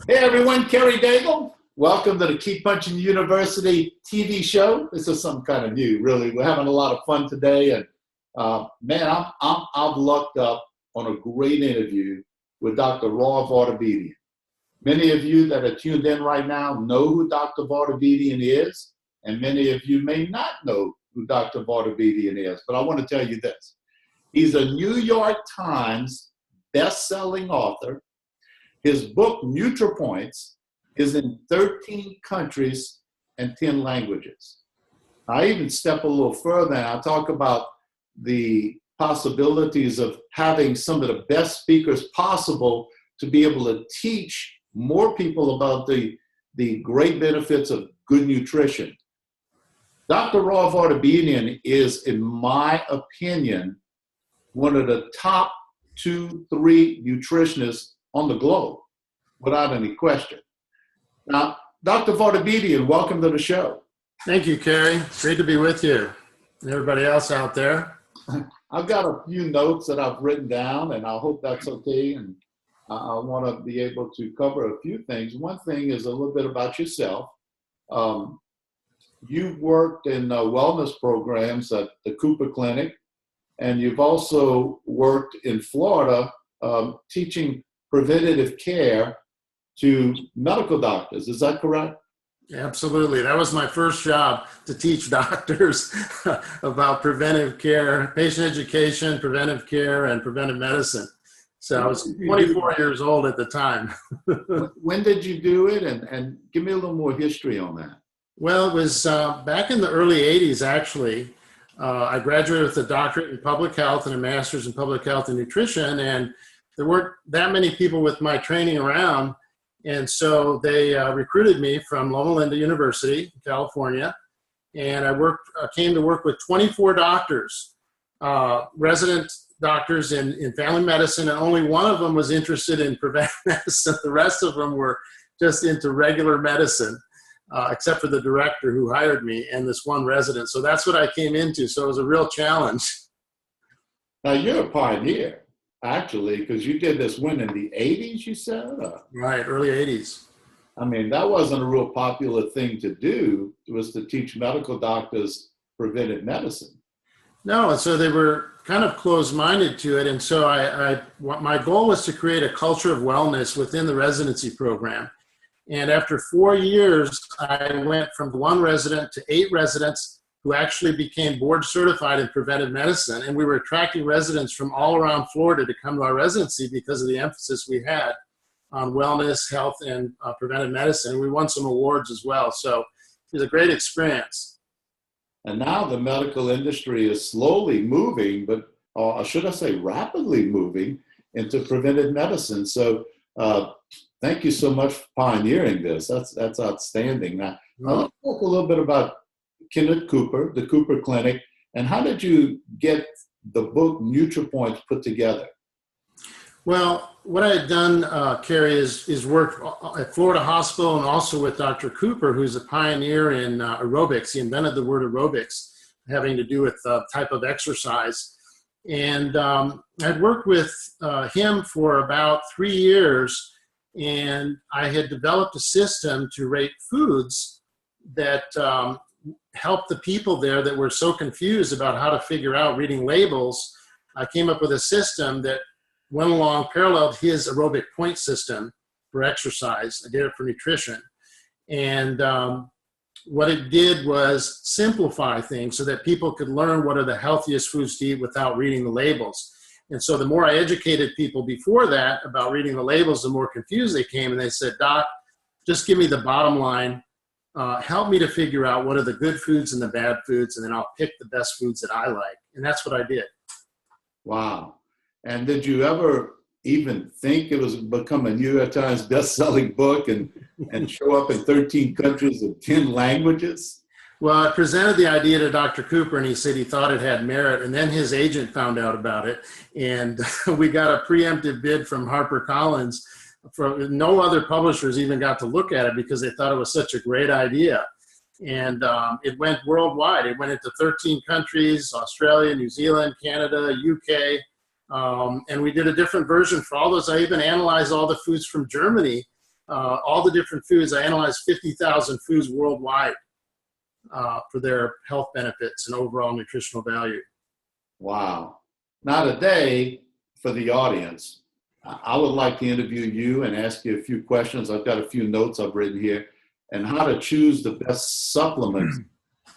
Hey everyone, Kerry Daigle. Welcome to the Keep Punching University TV show. This is something kind of new, really. We're having a lot of fun today, and man, I've lucked up on a great interview with Dr. Vartabedian. Many of you that are tuned in right now know who Dr. Vartabedian is, and many of you may not know who Dr. Vartabedian is. But I want to tell you this: he's a New York Times best-selling author. His book, NutriPoints, is in 13 countries and 10 languages. I even step a little further and I talk about the possibilities of having some of the best speakers possible to be able to teach more people about the great benefits of good nutrition. Dr. Vartabedian is, in my opinion, one of the top 2-3 nutritionists on the globe, without any question. Now, Dr. Vartabedian, welcome to the show. Thank you, Kerry. Great to be with you and everybody else out there. I've got a few notes that I've written down, and I hope that's okay. And I want to be able to cover a few things. One thing is a little bit about yourself. You've worked in wellness programs at the Cooper Clinic, and you've also worked in Florida teaching preventative care to medical doctors. Is that correct? Absolutely. That was my first job, to teach doctors about preventive care, patient education, preventive care, and preventive medicine. So I was 24 years old at the time. When did you do it? And give me a little more history on that. Well, it was back in the early 80s, actually. I graduated with a doctorate in public health and a master's in public health and nutrition, and there weren't that many people with my training around, and so they recruited me from Loma Linda University in California, and I came to work with 24 doctors, resident doctors in family medicine, and only one of them was interested in preventive medicine. The rest of them were just into regular medicine, except for the director who hired me and this one resident. So that's what I came into, so it was a real challenge. Now, you're a pioneer, actually, because you did this when, in the 80s, you said? Right, early 80s. I mean, that wasn't a real popular thing to do. It was to teach medical doctors preventive medicine. No, and so they were kind of closed-minded to it. And so my goal was to create a culture of wellness within the residency program. And after 4 years, I went from 1 resident to 8 residents who actually became board certified in preventive medicine. And we were attracting residents from all around Florida to come to our residency because of the emphasis we had on wellness, health, and preventive medicine. We won some awards as well. So it was a great experience. And now the medical industry is slowly moving, but should I say rapidly moving into preventive medicine. So thank you so much for pioneering this. That's outstanding. Now, let's talk a little bit about Kenneth Cooper, the Cooper Clinic, and how did you get the book NutriPoints put together? Well, what I had done, Kerry, is work at Florida Hospital and also with Dr. Cooper, who's a pioneer in aerobics. He invented the word aerobics, having to do with type of exercise. And I'd worked with him for about 3 years, and I had developed a system to rate foods that help the people there that were so confused about how to figure out reading labels. I came up with a system that went along, paralleled his aerobic point system for exercise. I did it for nutrition. And what it did was simplify things so that people could learn what are the healthiest foods to eat without reading the labels. And so the more I educated people before that about reading the labels, the more confused they came. And they said, "Doc, just give me the bottom line. Help me to figure out what are the good foods and the bad foods, and then I'll pick the best foods that I like." And that's what I did. Wow. And did you ever even think it was become a New York Times best-selling book and show up in 13 countries and 10 languages? Well, I presented the idea to Dr. Cooper, and he said he thought it had merit. And then his agent found out about it, and we got a preemptive bid from HarperCollins. No other publishers even got to look at it because they thought it was such a great idea. And it went worldwide. It went into 13 countries: Australia, New Zealand, Canada, UK. And we did a different version for all those. I even analyzed all the foods from Germany all the different foods. I analyzed 50,000 foods worldwide for their health benefits and overall nutritional value. Wow. Now today, for the audience, I would like to interview you and ask you a few questions. I've got a few notes I've written here, and how to choose the best supplements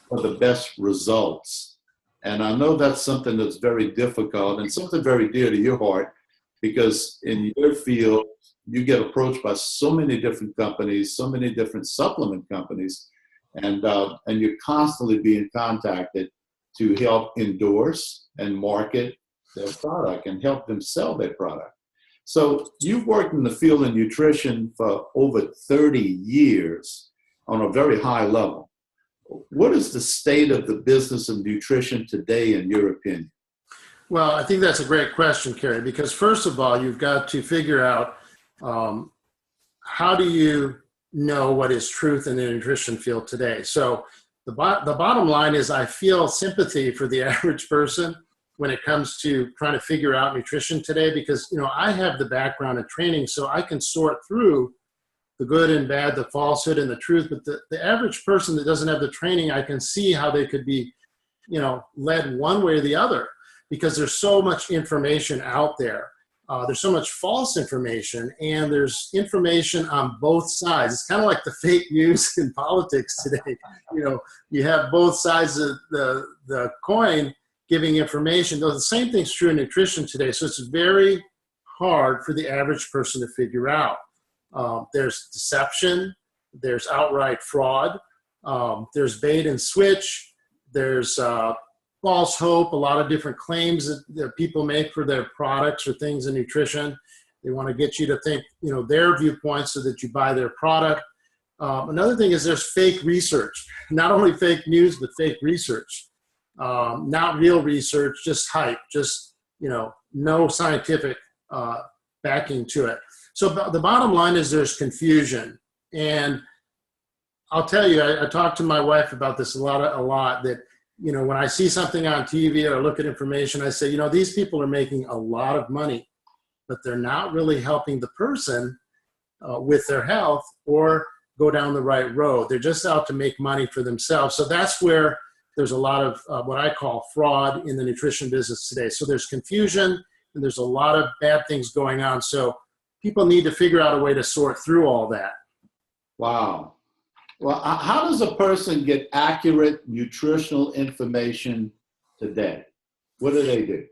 for the best results. And I know that's something that's very difficult and something very dear to your heart, because in your field, you get approached by so many different companies, so many different supplement companies, and you're constantly being contacted to help endorse and market their product and help them sell their product. So you've worked in the field of nutrition for over 30 years on a very high level. What is the state of the business of nutrition today, in your opinion? Well, I think that's a great question, Kerry, because first of all, you've got to figure out how do you know what is truth in the nutrition field today. So the bottom line is, I feel sympathy for the average person when it comes to trying to figure out nutrition today, because, you know, I have the background and training, so I can sort through the good and bad, the falsehood and the truth. But the average person that doesn't have the training, I can see how they could be, you know, led one way or the other, because there's so much information out there. There's so much false information, and there's information on both sides. It's kind of like the fake news in politics today. You know, you have both sides of the coin giving information. Though the same thing's true in nutrition today. So it's very hard for the average person to figure out. There's deception, there's outright fraud, there's bait and switch, there's false hope, a lot of different claims that people make for their products or things in nutrition. They want to get you to think, you know, their viewpoints so that you buy their product. Another thing is there's fake research, not only fake news, but fake research. Not real research, just hype, just, you know, no scientific backing to it. So the bottom line is there's confusion. And I'll tell you, I talked to my wife about this a lot, that, you know, when I see something on TV or look at information, I say, you know, these people are making a lot of money, but they're not really helping the person with their health or go down the right road. They're just out to make money for themselves. So that's where there's a lot of what I call fraud in the nutrition business today. So there's confusion and there's a lot of bad things going on. So people need to figure out a way to sort through all that. Wow. Well, how does a person get accurate nutritional information today? What do they do?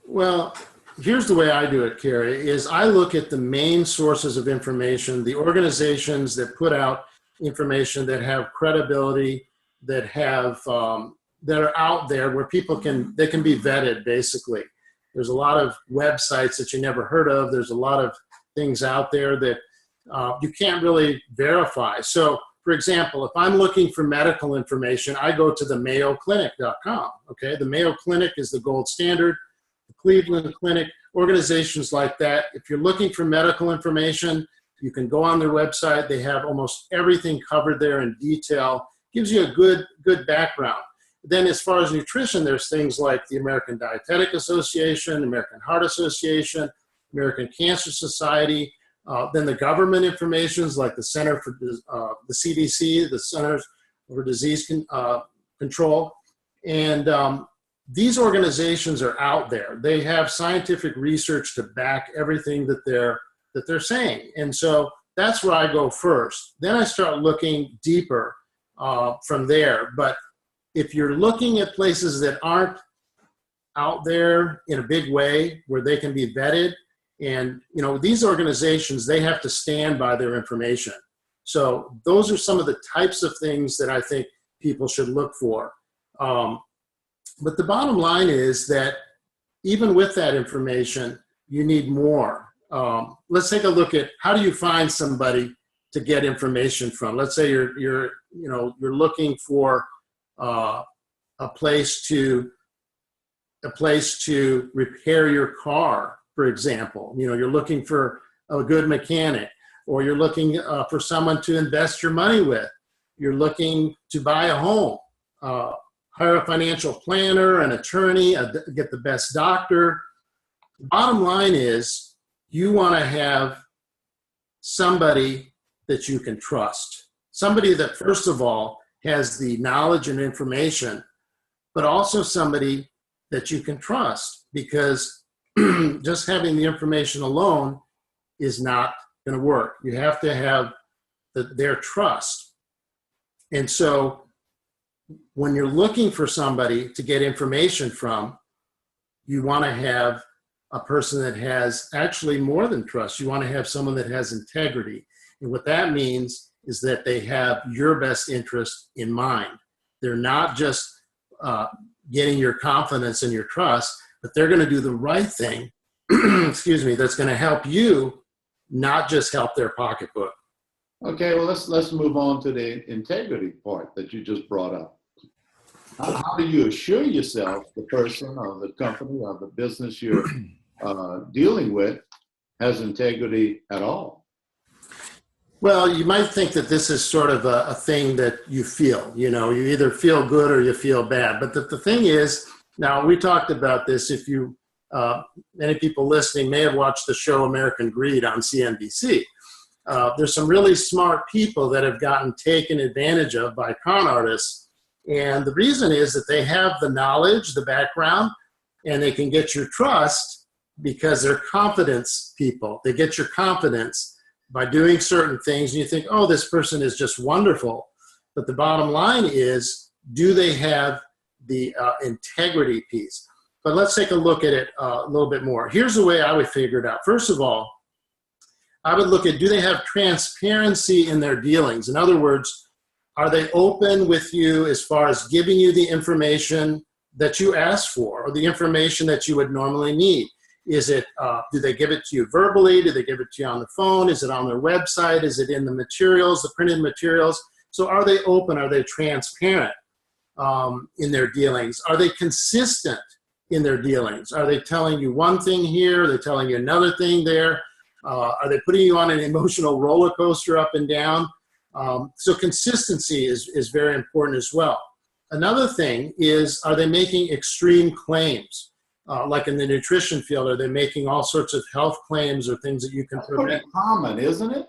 Well, here's the way I do it, Kerry, is I look at the main sources of information, the organizations that put out information that have credibility, that have that are out there where people can be vetted, basically. There's a lot of websites that you never heard of. There's a lot of things out there that you can't really verify. So, for example, if I'm looking for medical information, I go to the mayoclinic.com. Okay, the Mayo Clinic is the gold standard. The Cleveland Clinic, organizations like that. If you're looking for medical information, you can go on their website. They have almost everything covered there in detail. Gives you a good background. Then as far as nutrition, there's things like the American Dietetic Association, American Heart Association, American Cancer Society. Then the government informations like the Center for the CDC, the Centers for Disease Control. And these organizations are out there. They have scientific research to back everything that they're saying. And so that's where I go first. Then I start looking deeper from there. But if you're looking at places that aren't out there in a big way where they can be vetted, and, you know, these organizations, they have to stand by their information. So those are some of the types of things that I think people should look for. But the bottom line is that even with that information, you need more. Let's take a look at how do you find somebody to get information from. Let's say you're looking for a place to repair your car. For example, you know, you're looking for a good mechanic, or you're looking for someone to invest your money with. You're looking to buy a home, hire a financial planner, an attorney, get the best doctor. The bottom line is you want to have somebody that you can trust. Somebody that, first of all, has the knowledge and information, but also somebody that you can trust, because just having the information alone is not going to work. You have to have their trust. And so when you're looking for somebody to get information from, you want to have a person that has actually more than trust. You want to have someone that has integrity. And what that means is that they have your best interest in mind. They're not just getting your confidence and your trust, but they're going to do the right thing, excuse me, that's going to help you, not just help their pocketbook. Okay, well, let's move on to the integrity part that you just brought up. How do you assure yourself the person or the company or the business you're dealing with has integrity at all? Well, you might think that this is sort of a thing that you feel. You know, you either feel good or you feel bad. But the thing is, now we talked about this. If you, many people listening may have watched the show American Greed on CNBC. There's some really smart people that have gotten taken advantage of by con artists. And the reason is that they have the knowledge, the background, and they can get your trust because they're confidence people. They get your confidence by doing certain things, and you think, oh, this person is just wonderful. But the bottom line is, do they have the integrity piece? But let's take a look at it a little bit more. Here's the way I would figure it out. First of all, I would look at, do they have transparency in their dealings? In other words, are they open with you as far as giving you the information that you asked for, or the information that you would normally need? Is it, do they give it to you verbally? Do they give it to you on the phone? Is it on their website? Is it in the materials, the printed materials? So are they open? Are they transparent in their dealings? Are they consistent in their dealings? Are they telling you one thing here? Are they telling you another thing there? Are they putting you on an emotional roller coaster up and down? So consistency is very important as well. Another thing is, are they making extreme claims? Like in the nutrition field, are they making all sorts of health claims or things that you can prevent? Pretty common, isn't it?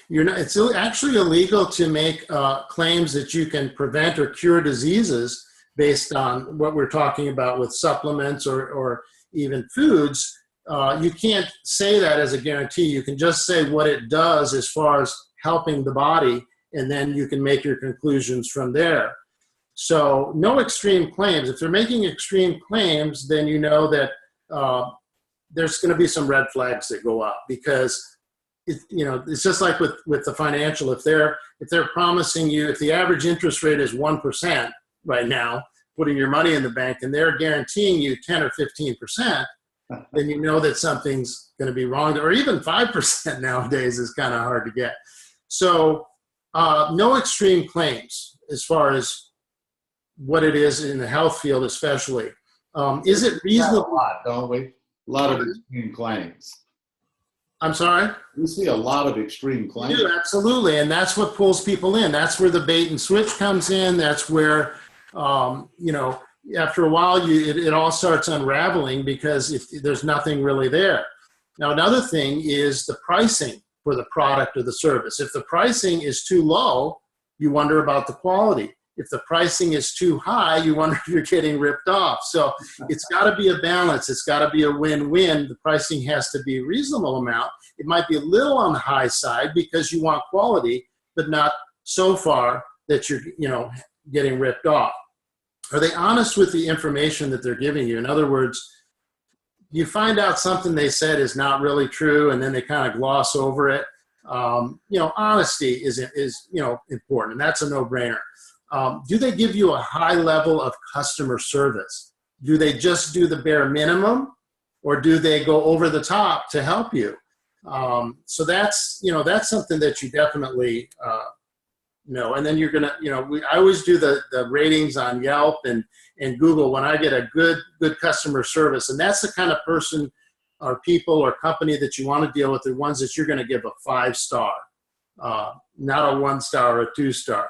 You're not, it's actually illegal to make claims that you can prevent or cure diseases based on what we're talking about with supplements or even foods. You can't say that as a guarantee. You can just say what it does as far as helping the body, and then you can make your conclusions from there. So no extreme claims. If they're making extreme claims, then you know that there's going to be some red flags that go up, because it's just like with the financial. If they're promising you, if the average interest rate is 1% right now, putting your money in the bank, and they're guaranteeing you 10 or 15%, then you know that something's going to be wrong. Or even 5% nowadays is kind of hard to get. So no extreme claims as far as what it is in the health field, especially. Is it reasonable? A lot, don't we? A lot of extreme claims. I'm sorry? We see a lot of extreme claims. We do, absolutely. And that's what pulls people in. That's where the bait and switch comes in. That's where, after a while, it all starts unraveling, because if there's nothing really there. Now, another thing is the pricing for the product or the service. If the pricing is too low, you wonder about the quality. If the pricing is too high, you wonder if you're getting ripped off. So it's got to be a balance. It's got to be a win-win. The pricing has to be a reasonable amount. It might be a little on the high side because you want quality, but not so far that you're, getting ripped off. Are they honest with the information that they're giving you? In other words, you find out something they said is not really true, and then they kind of gloss over it. Honesty is important, and that's a no-brainer. Do they give you a high level of customer service? Do they just do the bare minimum, or do they go over the top to help you? So that's something that you definitely know. And then you're gonna, I always do the ratings on Yelp and Google when I get a good customer service, and that's the kind of person or people or company that you want to deal with. The ones that you're going to give a 5-star, not a 1-star or a 2-star.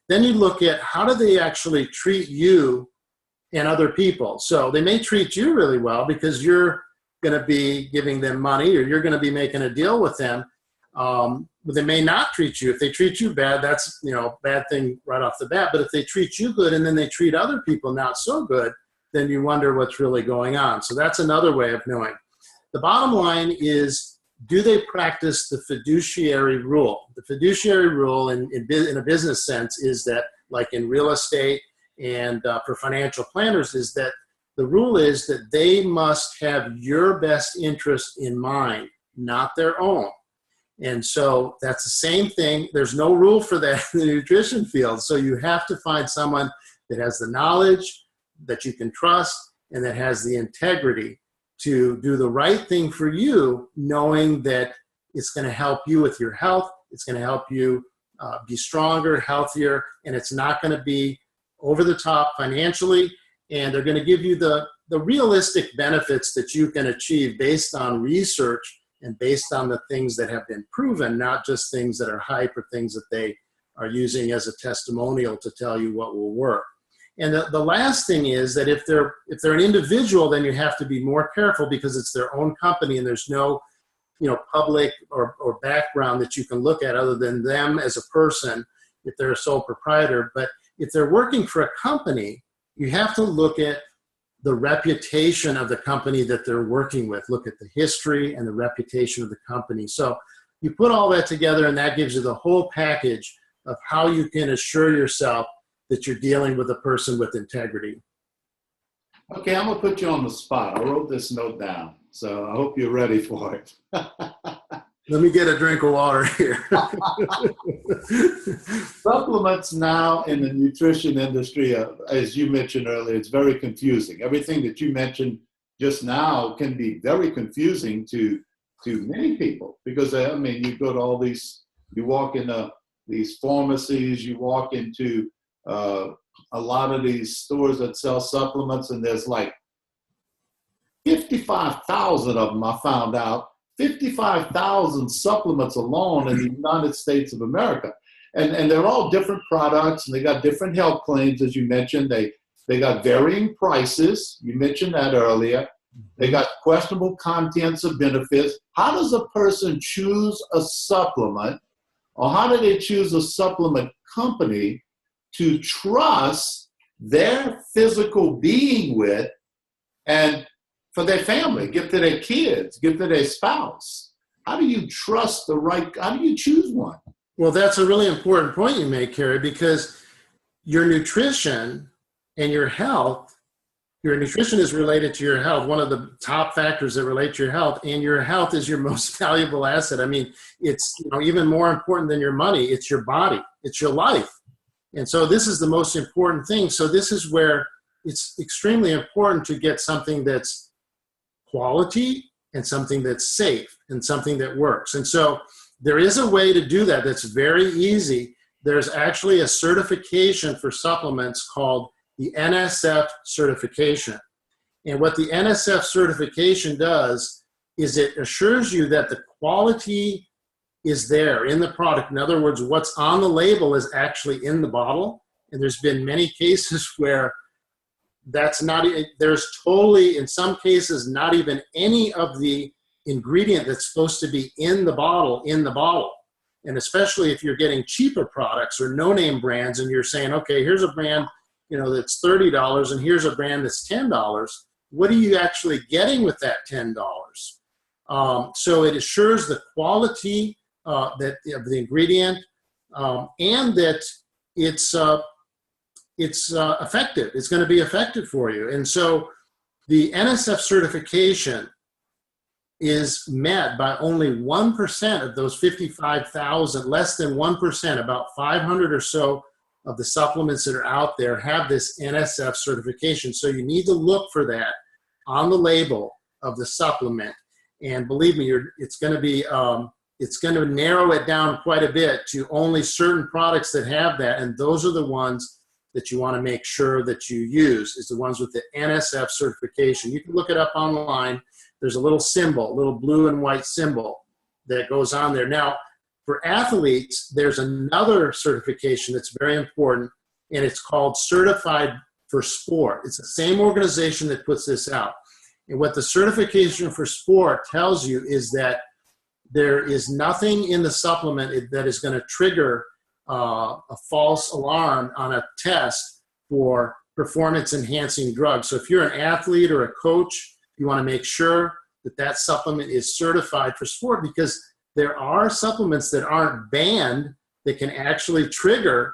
Then you look at, how do they actually treat you and other people? So they may treat you really well because you're going to be giving them money, or you're going to be making a deal with them. They may not treat you. If they treat you bad, that's, bad thing right off the bat. But if they treat you good and then they treat other people not so good, then you wonder what's really going on. So that's another way of knowing. The bottom line is, do they practice the fiduciary rule? The fiduciary rule in a business sense is that, like in real estate and for financial planners, is that the rule is that they must have your best interest in mind, not their own. And so that's the same thing. There's no rule for that in the nutrition field. So you have to find someone that has the knowledge, that you can trust, and that has the integrity to do the right thing for you, knowing that it's going to help you with your health, it's going to help you be stronger, healthier, and it's not going to be over the top financially, and they're going to give you the realistic benefits that you can achieve based on research and based on the things that have been proven, not just things that are hype or things that they are using as a testimonial to tell you what will work. And the last thing is that if they're an individual, then you have to be more careful because it's their own company and there's no, public or background that you can look at other than them as a person if they're a sole proprietor. But if they're working for a company, you have to look at the reputation of the company that they're working with. Look at the history and the reputation of the company. So you put all that together and that gives you the whole package of how you can assure yourself that you're dealing with a person with integrity. Okay, I'm going to put you on the spot. I wrote this note down, so I hope you're ready for it. Let me get a drink of water here. Supplements now in the nutrition industry, as you mentioned earlier, it's very confusing. Everything that you mentioned just now can be very confusing to many people because, you go to all these, you walk into these pharmacies, you walk into a lot of these stores that sell supplements, and there's like 55,000 of them, I found out. 55,000 supplements alone in the United States of America. And they're all different products, and they got different health claims, as you mentioned. They got varying prices. You mentioned that earlier. They got questionable contents of benefits. How does a person choose a supplement, or how do they choose a supplement company to trust their physical being with and for their family, give to their kids, give to their spouse? How do you trust how do you choose one? Well, that's a really important point you make, Kerry, because your nutrition and your health, your nutrition is related to your health, one of the top factors that relate to your health, and your health is your most valuable asset. It's even more important than your money. It's your body. It's your life. And so this is the most important thing. So this is where it's extremely important to get something that's quality and something that's safe and something that works. And so there is a way to do that that's very easy. There's actually a certification for supplements called the NSF certification. And what the NSF certification does is it assures you that the quality is there in the product. In other words, what's on the label is actually in the bottle. And there's been many cases where there's totally, in some cases, not even any of the ingredient that's supposed to be in the bottle. And especially if you're getting cheaper products or no-name brands and you're saying, okay, here's a brand, that's $30 and here's a brand that's $10. What are you actually getting with that $10? So it assures the quality of the ingredient and that it's effective. It's going to be effective for you. And so the NSF certification is met by only 1% of those 55,000, less than 1%, about 500 or so of the supplements that are out there have this NSF certification. So you need to look for that on the label of the supplement. And believe me, it's going to narrow it down quite a bit to only certain products that have that. And those are the ones that you want to make sure that you use, is the ones with the NSF certification. You can look it up online. There's a little symbol, a little blue and white symbol that goes on there. Now, for athletes, there's another certification that's very important, and it's called Certified for Sport. It's the same organization that puts this out. And what the certification for sport tells you is that there is nothing in the supplement that is going to trigger a false alarm on a test for performance-enhancing drugs. So if you're an athlete or a coach, you want to make sure that that supplement is certified for sport, because there are supplements that aren't banned that can actually trigger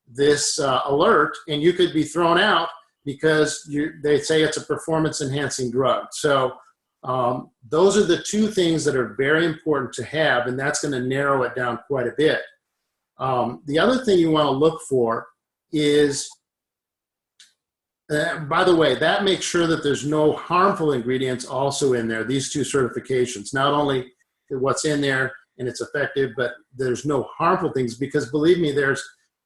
this alert, and you could be thrown out because they say it's a performance-enhancing drug. So those are the two things that are very important to have, and that's going to narrow it down quite a bit. The other thing you want to look for is, by the way, that makes sure that there's no harmful ingredients also in there, these two certifications. Not only what's in there and it's effective, but there's no harmful things, because believe me, there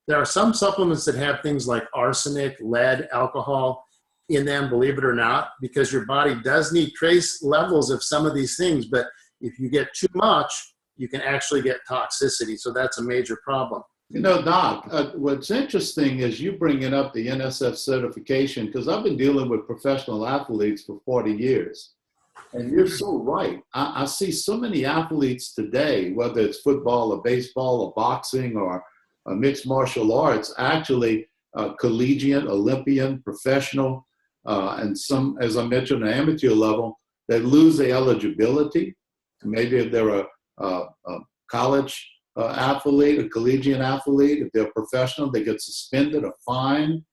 are some supplements that have things like arsenic, lead, alcohol in them, believe it or not, because your body does need trace levels of some of these things. But if you get too much, you can actually get toxicity. So that's a major problem. You know, Doc, what's interesting is you bringing up the NSF certification, because I've been dealing with professional athletes for 40 years. And you're so right. I see so many athletes today, whether it's football or baseball or boxing or mixed martial arts, actually collegiate, Olympian, professional, and some, as I mentioned, an amateur level, that lose their eligibility. Maybe if they're a college athlete, a collegiate athlete, if they're professional, they get suspended or fined.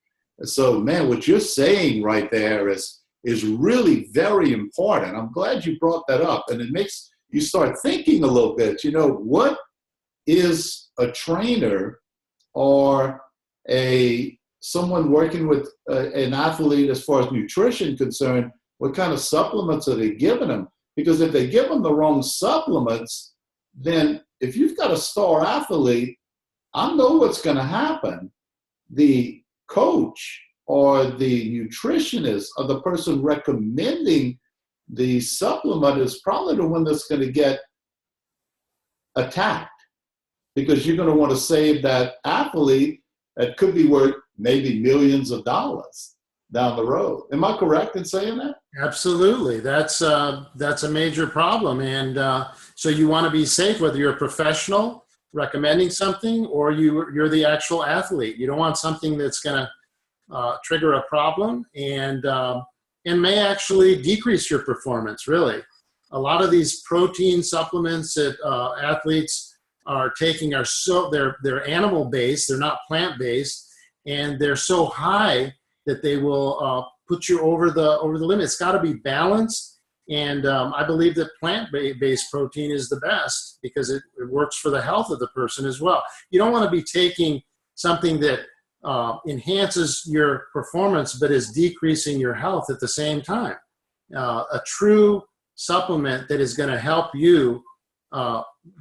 So, man, what you're saying right there is really very important. I'm glad you brought that up, and it makes you start thinking a little bit. You know, what is a trainer or someone working with an athlete as far as nutrition concerned? What kind of supplements are they giving them? Because if they give them the wrong supplements, then if you've got a star athlete, I know what's going to happen. The coach or the nutritionist or the person recommending the supplement is probably the one that's going to get attacked, because you're going to want to save that athlete that could be worth maybe millions of dollars down the road. Am I correct in saying that? Absolutely. That's a major problem. And so you want to be safe, whether you're a professional recommending something or you're the actual athlete. You don't want something that's going to trigger a problem and may actually decrease your performance, really. A lot of these protein supplements that athletes are taking they're animal-based, they're not plant-based, and they're so high that they will put you over the limit. It's got to be balanced, and I believe that plant-based protein is the best because it works for the health of the person as well. You don't want to be taking something that enhances your performance but is decreasing your health at the same time. A true supplement that is going to help you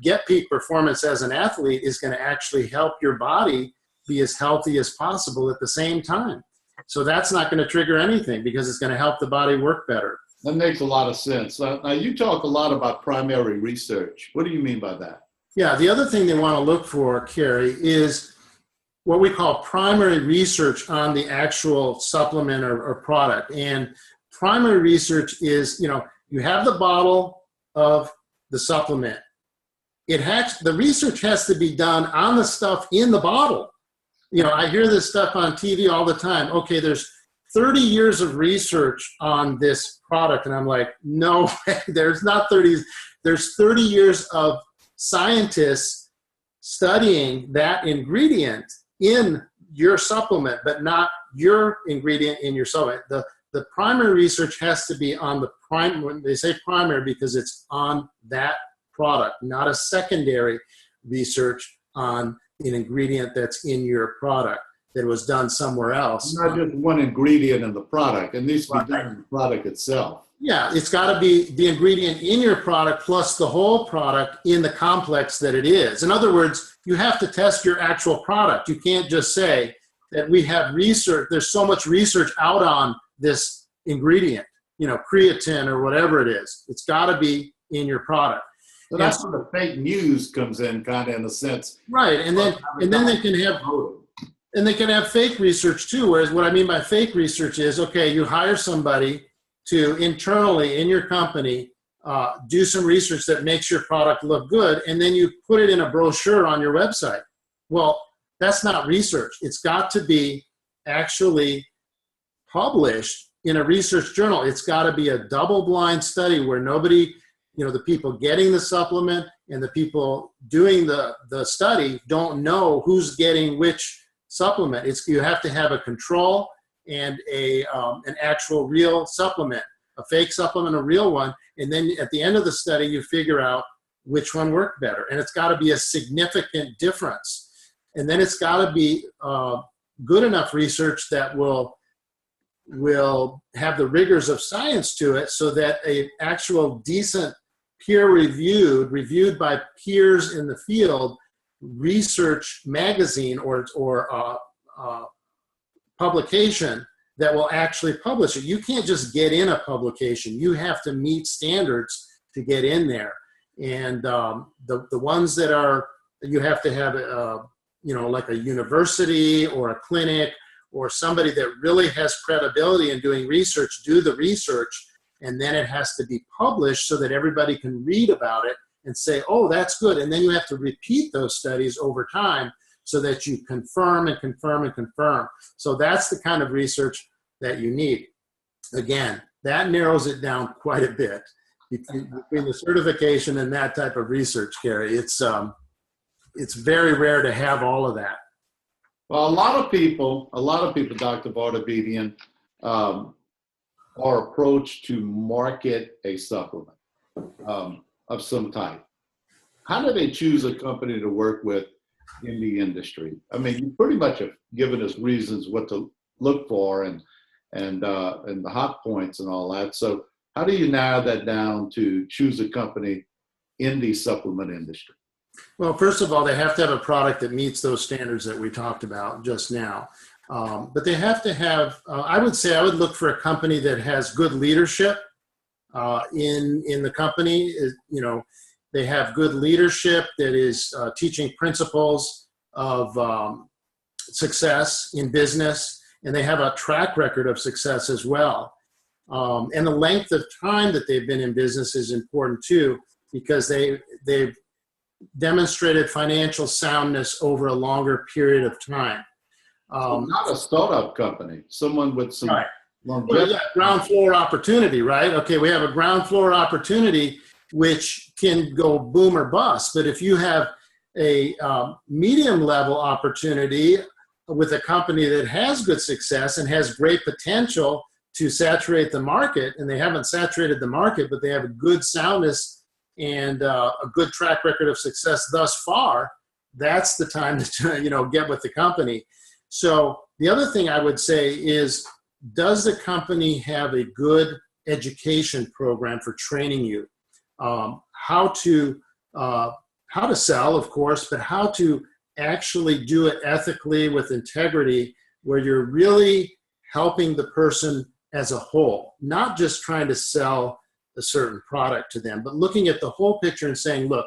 get peak performance as an athlete is going to actually help your body be as healthy as possible at the same time. So that's not going to trigger anything because it's going to help the body work better. That makes a lot of sense. Now, you talk a lot about primary research. What do you mean by that? Yeah, the other thing they want to look for, Kerry, is what we call primary research on the actual supplement or product. And primary research is, you have the bottle of the supplement. The research has to be done on the stuff in the bottle. I hear this stuff on TV all the time. Okay, there's 30 years of research on this product. And I'm like, no, there's not 30. There's 30 years of scientists studying that ingredient in your supplement, but not your ingredient in your supplement. The primary research has to be on the when they say primary, because it's on that product, not a secondary research on an ingredient that's in your product that was done somewhere else. Not just one ingredient in the product. It needs to be done in the product itself. Yeah, it's got to be the ingredient in your product plus the whole product in the complex that it is. In other words, you have to test your actual product. You can't just say that we have research, there's so much research out on this ingredient, creatine or whatever it is. It's got to be in your product. So that's where the fake news comes in, kind of in a sense. Right, and then they can have fake research too. Whereas what I mean by fake research is, okay, you hire somebody to internally in your company do some research that makes your product look good, and then you put it in a brochure on your website. Well, that's not research. It's got to be actually published in a research journal. It's got to be a double-blind study where nobody, the people getting the supplement and the people doing the study don't know who's getting which supplement. You have to have a control and an actual real supplement, a fake supplement, a real one, and then at the end of the study, you figure out which one worked better. And it's got to be a significant difference. And then it's got to be good enough research that will have the rigors of science to it, so that a actual decent reviewed by peers in the field research magazine or publication that will actually publish it. You can't just get in a publication. You have to meet standards to get in there. And the ones that are, you have to have, like a university or a clinic or somebody that really has credibility in doing research, do the research, and then it has to be published so that everybody can read about it and say, oh, that's good. And then you have to repeat those studies over time so that you confirm and confirm and confirm. So that's the kind of research that you need. Again, that narrows it down quite a bit between the certification and that type of research, Gary. It's very rare to have all of that. Well, a lot of people, Dr. Vartabedian, are approached to market a supplement of some type. How do they choose a company to work with in the industry? I mean, you pretty much have given us reasons what to look for and the hot points and all that. So how do you narrow that down to choose a company in the supplement industry? Well, first of all, they have to have a product that meets those standards that we talked about just now. But they have to have, I would look for a company that has good leadership in the company. They have good leadership that is teaching principles of success in business, and they have a track record of success as well. And the length of time that they've been in business is important too, because they've demonstrated financial soundness over a longer period of time. Not a startup company, someone with some longevity. Well, ground floor opportunity, right? Okay, we have a ground floor opportunity which can go boom or bust. But if you have a medium level opportunity with a company that has good success and has great potential to saturate the market, and they haven't saturated the market, but they have a good soundness and a good track record of success thus far, that's the time to get with the company. So the other thing I would say is, does the company have a good education program for training you? How to sell, of course, but how to actually do it ethically with integrity, where you're really helping the person as a whole, not just trying to sell a certain product to them, but looking at the whole picture and saying, look,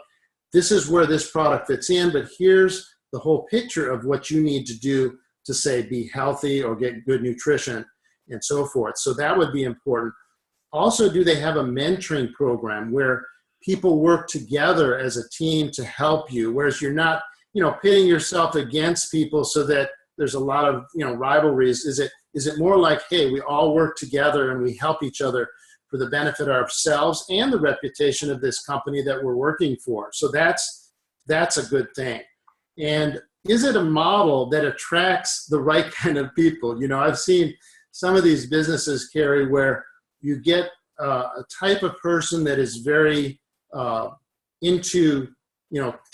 this is where this product fits in, but here's the whole picture of what you need to do to, say, be healthy or get good nutrition and so forth. So that would be important. Also, do they have a mentoring program where people work together as a team to help you, whereas you're not, pitting yourself against people so that there's a lot of, rivalries? Is it more like, hey, we all work together and we help each other for the benefit of ourselves and the reputation of this company that we're working for? So that's a good thing. And is it a model that attracts the right kind of people? I've seen some of these businesses, Carrie, where you get a type of person that is very into,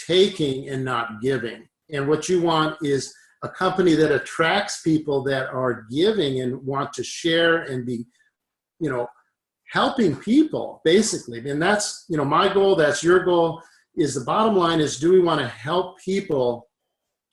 taking and not giving. And what you want is a company that attracts people that are giving and want to share and be, helping people, basically. And that's, my goal, that's your goal, is the bottom line is, do we want to help people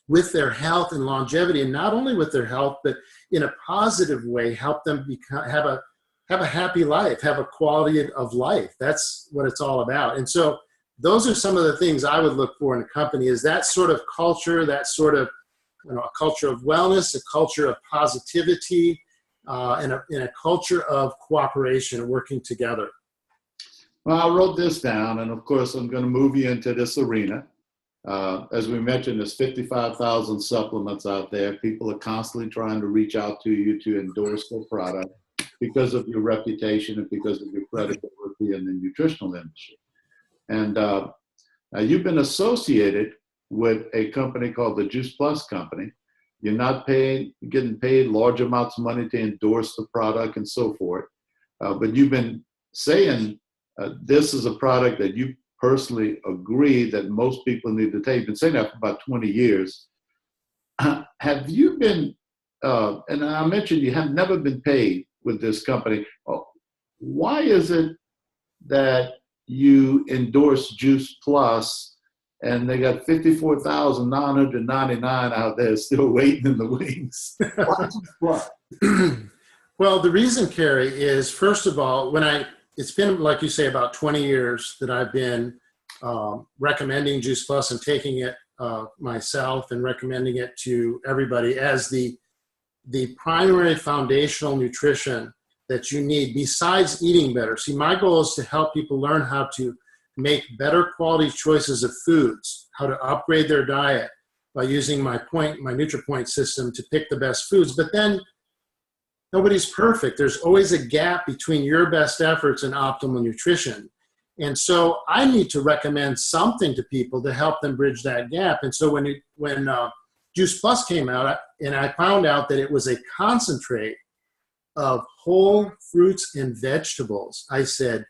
with their health and longevity, and not only with their health, but in a positive way, help them have a happy life, have a quality of life. That's what it's all about. And so those are some of the things I would look for in a company, is that sort of culture, that sort of, a culture of wellness, a culture of positivity, and a culture of cooperation and working together. Well, I wrote this down, and of course, I'm going to move you into this arena. As we mentioned, there's 55,000 supplements out there. People are constantly trying to reach out to you to endorse their product because of your reputation and because of your credibility in the nutritional industry. And you've been associated with a company called the Juice Plus Company. You're not getting paid large amounts of money to endorse the product and so forth. But you've been saying this is a product that you personally agree that most people need to take. You've been saying that for about 20 years. Have you been, and I mentioned you have never been paid with this company. Why is it that you endorse Juice Plus and they got 54,999 out there still waiting in the wings? What? Well, the reason, Kerry, is first of all, it's been, like you say, about 20 years that I've been recommending Juice Plus and taking it myself and recommending it to everybody as the primary foundational nutrition that you need besides eating better. See, my goal is to help people learn how to make better quality choices of foods, how to upgrade their diet by using my NutriPoint system to pick the best foods. But then nobody's perfect. There's always a gap between your best efforts and optimal nutrition. And so I need to recommend something to people to help them bridge that gap. And so when Juice Plus came out, and I found out that it was a concentrate of whole fruits and vegetables, I said,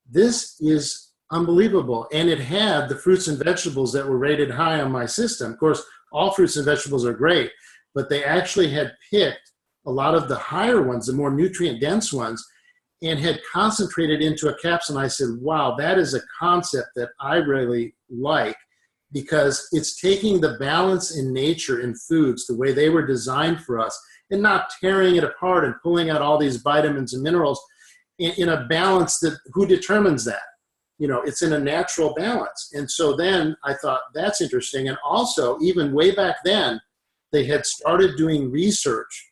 this is unbelievable. And it had the fruits and vegetables that were rated high on my system. Of course, all fruits and vegetables are great, but they actually had picked a lot of the higher ones, the more nutrient-dense ones, and had concentrated into a capsule. And I said, wow, that is a concept that I really like, because it's taking the balance in nature in foods, the way they were designed for us, and not tearing it apart and pulling out all these vitamins and minerals in a balance that, who determines that? You know, it's in a natural balance. And so then I thought, that's interesting. And also, even way back then, they had started doing research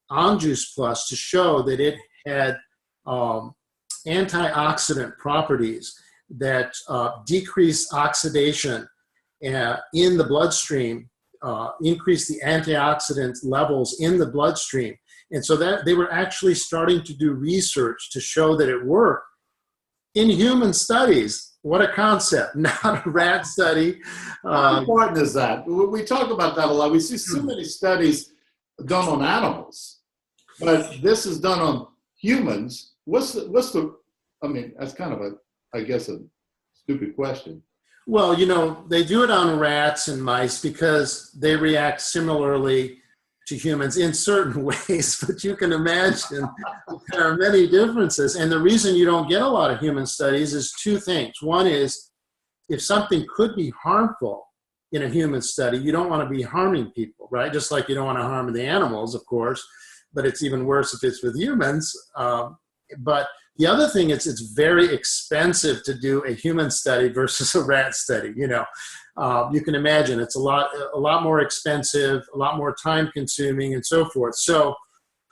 on Juice Plus to show that it had antioxidant properties that decrease oxidation in the bloodstream, increase the antioxidant levels in the bloodstream. And so that they were actually starting to do research to show that it worked in human studies. What a concept, not a rat study. How important is that? We talk about that a lot. We see so many studies done on animals, but this is done on humans. What's the, I mean, that's kind of I guess a stupid question. Well, you know, they do it on rats and mice because they react similarly to humans in certain ways, but you can imagine there are many differences. And the reason you don't get a lot of human studies is two things. One is, if something could be harmful in a human study, you don't want to be harming people, right? Just like you don't want to harm the animals, of course, but it's even worse if it's with humans. But the other thing is, it's very expensive to do a human study versus a rat study. You know, you can imagine it's a lot more expensive, a lot more time consuming, and so forth. So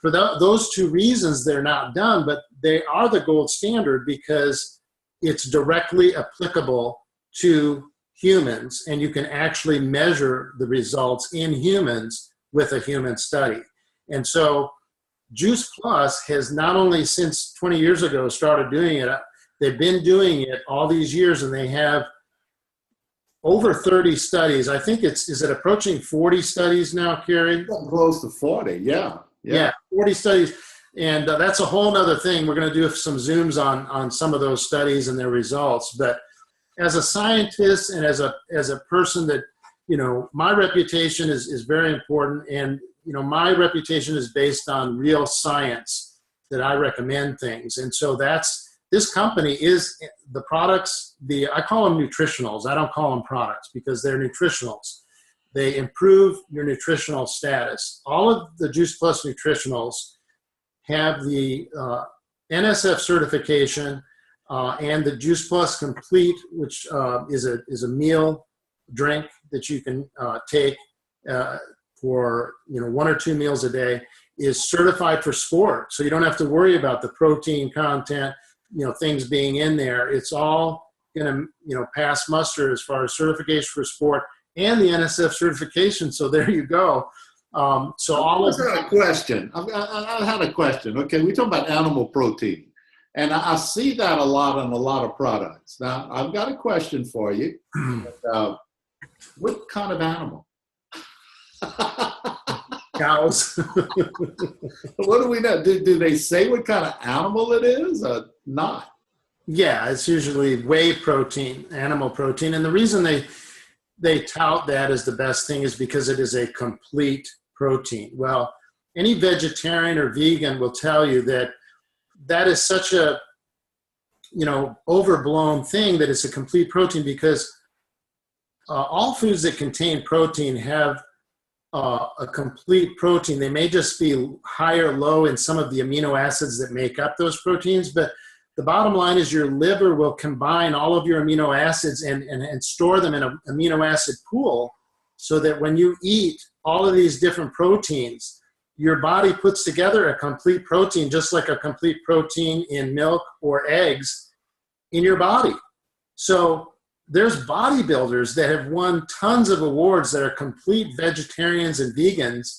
for those two reasons, they're not done, but they are the gold standard because it's directly applicable to humans, and you can actually measure the results in humans with a human study. And so Juice Plus has not only since 20 years ago started doing it, they've been doing it all these years, and they have over 30 studies. I think is it approaching 40 studies now, Kerry? Close to 40, yeah. 40 studies. And that's a whole nother thing. We're going to do some Zooms on some of those studies and their results. But as a scientist and as a person that, you know, my reputation is very important. And you know, my reputation is based on real science that I recommend things. And so this company is the products, I call them nutritionals. I don't call them products because they're nutritionals. They improve your nutritional status. All of the Juice Plus nutritionals have the NSF certification and the Juice Plus Complete, which is a meal drink that you can take for 1 or 2 meals a day, is certified for sport. So you don't have to worry about the protein content, things being in there, it's all going to, pass muster as far as certification for sport and the NSF certification. So there you go. So all of I had a question. I had a question. Okay, we talk about animal protein, and I see that a lot in a lot of products. Now, I've got a question for you. What kind of animal? cows. What do we know? Do they say what kind of animal it is or not? Yeah, it's usually whey protein, animal protein. And the reason they tout that as the best thing is because it is a complete protein. Well, any vegetarian or vegan will tell you that that is such a, overblown thing that it's a complete protein, because all foods that contain protein have a complete protein. They may just be high or low in some of the amino acids that make up those proteins, but the bottom line is your liver will combine all of your amino acids and store them in an amino acid pool, so that when you eat all of these different proteins, your body puts together a complete protein, just like a complete protein in milk or eggs in your body. So there's bodybuilders that have won tons of awards that are complete vegetarians and vegans,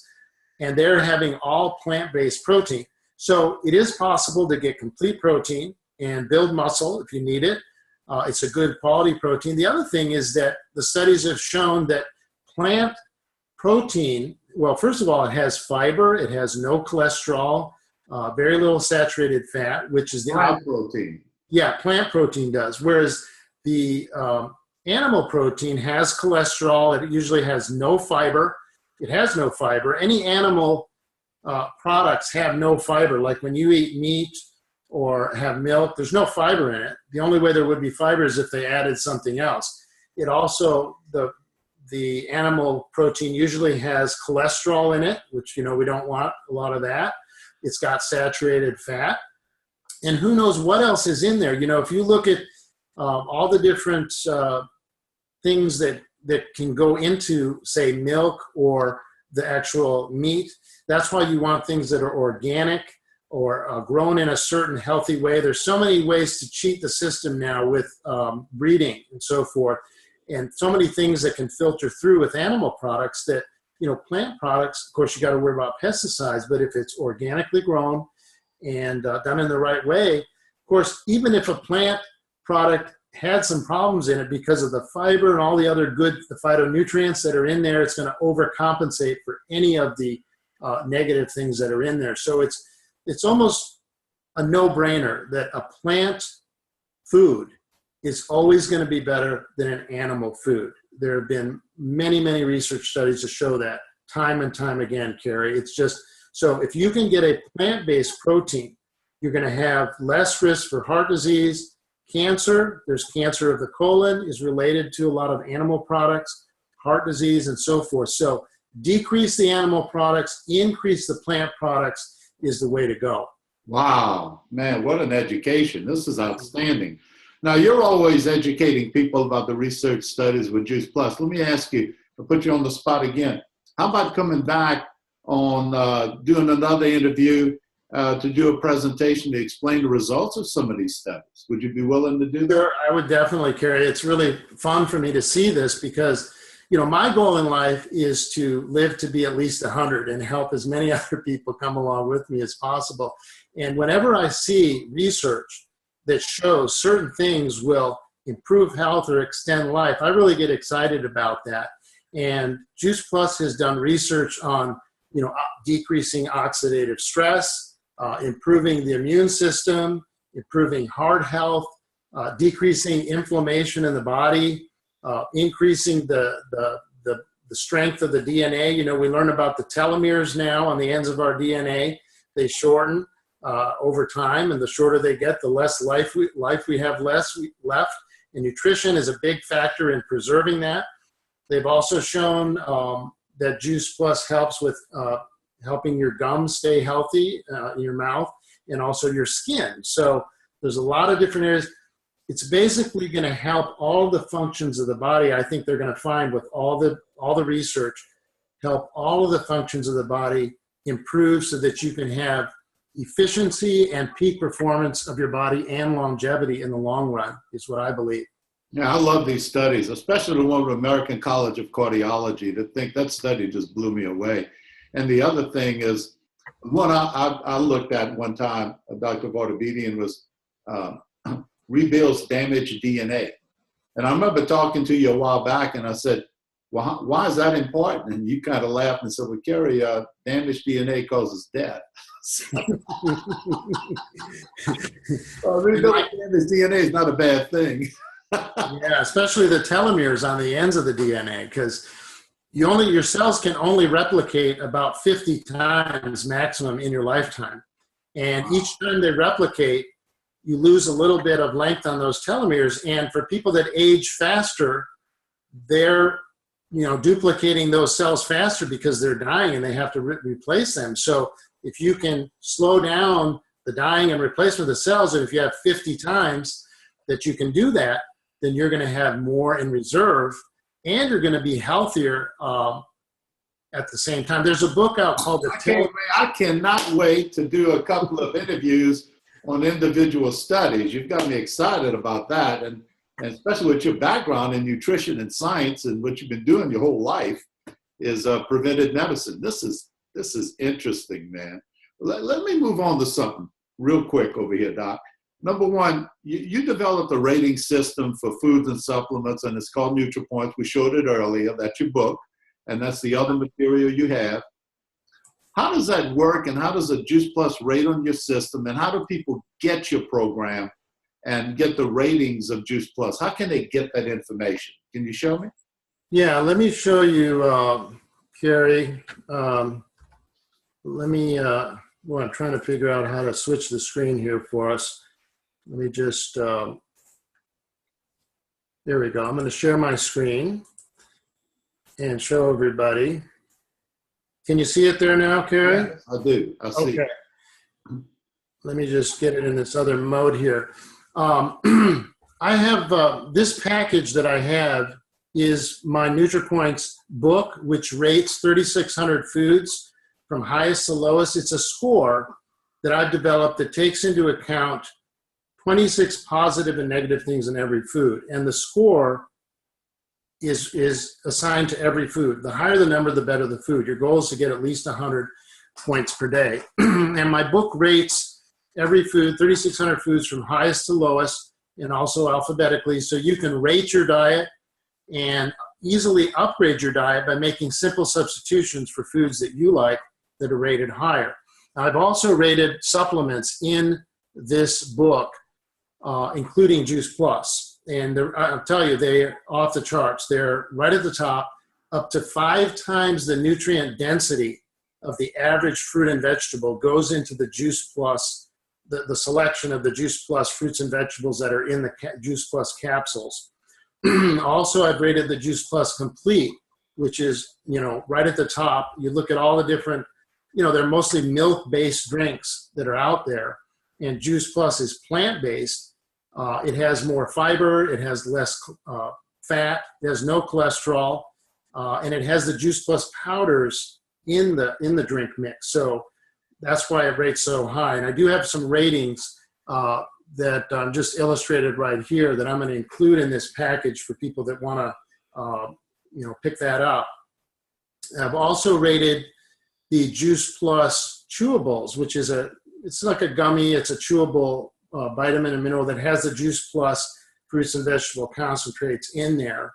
and they're having all plant-based protein. So it is possible to get complete protein and build muscle if you need it. It's a good quality protein. The other thing is that the studies have shown that plant protein, well, first of all, it has fiber, it has no cholesterol, very little saturated fat, which is the plant protein. Yeah, plant protein does. Whereas the animal protein has cholesterol. It usually has no fiber. It has no fiber. Any animal products have no fiber. Like when you eat meat or have milk, there's no fiber in it. The only way there would be fiber is if they added something else. It also, the animal protein usually has cholesterol in it, which, we don't want a lot of that. It's got saturated fat. And who knows what else is in there. If you look at all the different things that can go into, say, milk or the actual meat, that's why you want things that are organic or grown in a certain healthy way. There's so many ways to cheat the system now with breeding and so forth, and so many things that can filter through with animal products that, plant products, of course, you got to worry about pesticides, but if it's organically grown and done in the right way, of course, even if a plant product had some problems in it because of the fiber and all the other good, the phytonutrients that are in there, it's going to overcompensate for any of the negative things that are in there. So it's almost a no-brainer that a plant food is always going to be better than an animal food. There have been many, many research studies to show that time and time again, Carrie. It's just, so if you can get a plant-based protein, you're going to have less risk for heart disease, cancer. There's cancer of the colon is related to a lot of animal products, heart disease, and so forth. So decrease the animal products, increase the plant products is the way to go. Wow, man, what an education. This is outstanding. Now, you're always educating people about the research studies with Juice Plus. Let me ask you, I'll put you on the spot again. How about coming back on doing another interview to do a presentation to explain the results of some of these studies? Would you be willing to do that? Sure, I would definitely, Carrie. It's really fun for me to see this because, my goal in life is to live to be at least 100 and help as many other people come along with me as possible. And whenever I see research that shows certain things will improve health or extend life, I really get excited about that. And Juice Plus has done research on, decreasing oxidative stress, improving the immune system, improving heart health, decreasing inflammation in the body, increasing the strength of the DNA. We learn about the telomeres now on the ends of our DNA. They shorten over time, and the shorter they get, the less life we have left. And nutrition is a big factor in preserving that. They've also shown that Juice Plus helps with helping your gums stay healthy in your mouth and also your skin. So there's a lot of different areas. It's basically going to help all the functions of the body. I think they're going to find with all the research, help all of the functions of the body improve so that you can have efficiency and peak performance of your body and longevity in the long run is what I believe. Yeah, I love these studies, especially the one with American College of Cardiology. That study just blew me away. And the other thing is, one I looked at one time, Dr. Vartabedian, was rebuilds damaged DNA. And I remember talking to you a while back, and I said, well, why is that important? And you kind of laughed and said, well, Kerry, damaged DNA causes death. Rebuilding damaged DNA is not a bad thing. Yeah, especially the telomeres on the ends of the DNA, because your cells can only replicate about 50 times maximum in your lifetime. And each time they replicate, you lose a little bit of length on those telomeres. And for people that age faster, they're duplicating those cells faster because they're dying and they have to replace them. So if you can slow down the dying and replacement of the cells, and if you have 50 times that you can do that, then you're going to have more in reserve, and you're going to be healthier at the same time. There's a book out called I cannot wait to do a couple of interviews on individual studies. You've got me excited about that, and especially with your background in nutrition and science and what you've been doing your whole life is preventive medicine. This is interesting, man. Let me move on to something real quick over here, Doc. Number one, you developed a rating system for foods and supplements, and it's called NutriPoints. We showed it earlier. That's your book, and that's the other material you have. How does that work, and how does a Juice Plus rate on your system, and how do people get your program and get the ratings of Juice Plus? How can they get that information? Can you show me? Yeah, let me show you, Kerry. I'm trying to figure out how to switch the screen here for us. Let me just, there we go. I'm going to share my screen and show everybody. Can you see it there now, Kerry? Yes, I do. I see. Okay. Let me just get it in this other mode here. I have this package that I have is my NutriPoints book, which rates 3,600 foods from highest to lowest. It's a score that I've developed that takes into account 26 positive and negative things in every food. And the score is assigned to every food. The higher the number, the better the food. Your goal is to get at least 100 points per day. And my book rates every food, 3,600 foods from highest to lowest, and also alphabetically. So you can rate your diet and easily upgrade your diet by making simple substitutions for foods that you like that are rated higher. I've also rated supplements in this book, including Juice Plus. And I'll tell you, they're off the charts. They're right at the top, up to 5 times the nutrient density of the average fruit and vegetable goes into the Juice Plus, the selection of the Juice Plus fruits and vegetables that are in the Juice Plus capsules. Also, I've rated the Juice Plus Complete, which is, right at the top. You look at all the different, they're mostly milk-based drinks that are out there. And Juice Plus is plant-based. It has more fiber, it has less fat, it has no cholesterol, and it has the Juice Plus powders in the drink mix. So that's why it rates so high. And I do have some ratings that just illustrated right here that I'm going to include in this package for people that want to pick that up. I've also rated the Juice Plus chewables, which is it's like a gummy, it's a chewable vitamin and mineral that has the Juice Plus fruits and vegetable concentrates in there.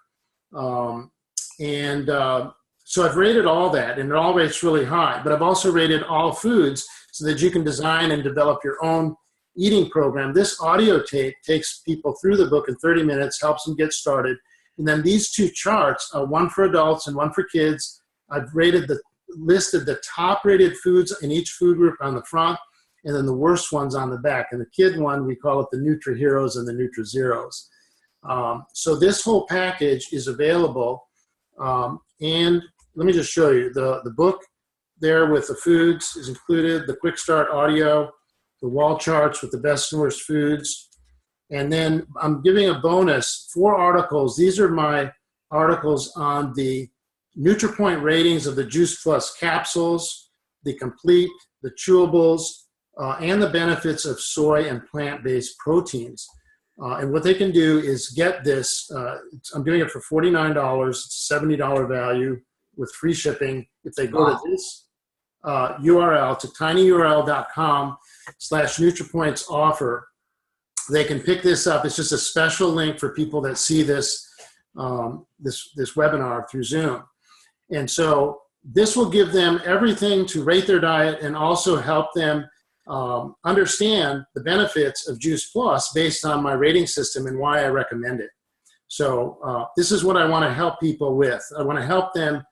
So I've rated all that, and it all rates really high. But I've also rated all foods so that you can design and develop your own eating program. This audio tape takes people through the book in 30 minutes, helps them get started. And then these 2 charts, one for adults and one for kids. I've listed the top rated foods in each food group on the front, and then the worst ones on the back. And the kid one, we call it the Nutri Heroes and the Nutri Zeros. So this whole package is available. And let me just show you the book there with the foods is included, the quick start audio, the wall charts with the best and worst foods. And then I'm giving a bonus, 4 articles. These are my articles on the NutriPoint ratings of the Juice Plus capsules, the complete, the chewables, and the benefits of soy and plant-based proteins. And what they can do is get this. I'm doing it for $49. It's a $70 value with free shipping. If they go to this URL, to tinyurl.com/NutriPoints offer, they can pick this up. It's just a special link for people that see this this webinar through Zoom. And so this will give them everything to rate their diet and also help them understand the benefits of Juice Plus based on my rating system and why I recommend it. So this is what I want to help people with. I want to help them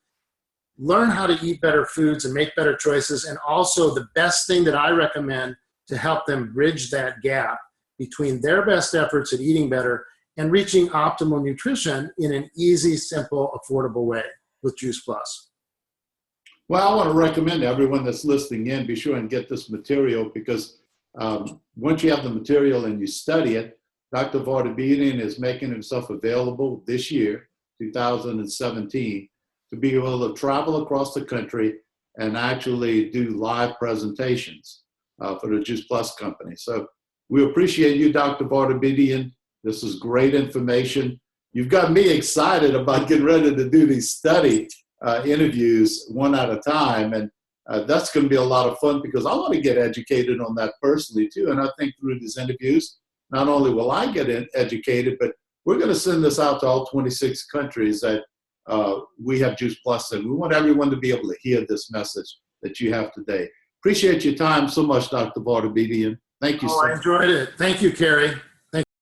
learn how to eat better foods and make better choices, and also the best thing that I recommend to help them bridge that gap between their best efforts at eating better and reaching optimal nutrition in an easy, simple, affordable way with Juice Plus. Well, I want to recommend to everyone that's listening in, be sure and get this material, because once you have the material and you study it, Dr. Vartabedian is making himself available this year, 2017, to be able to travel across the country and actually do live presentations for the Juice Plus company. So we appreciate you, Dr. Vartabedian. This is great information. You've got me excited about getting ready to do these study interviews one at a time, and that's going to be a lot of fun because I want to get educated on that personally too. And I think through these interviews, not only will I get educated, but we're going to send this out to all 26 countries that we have Juice Plus in. We want everyone to be able to hear this message that you have today. Appreciate your time so much, Dr. Vartabedian. Thank you so much. I enjoyed it. Thank you, Kerry.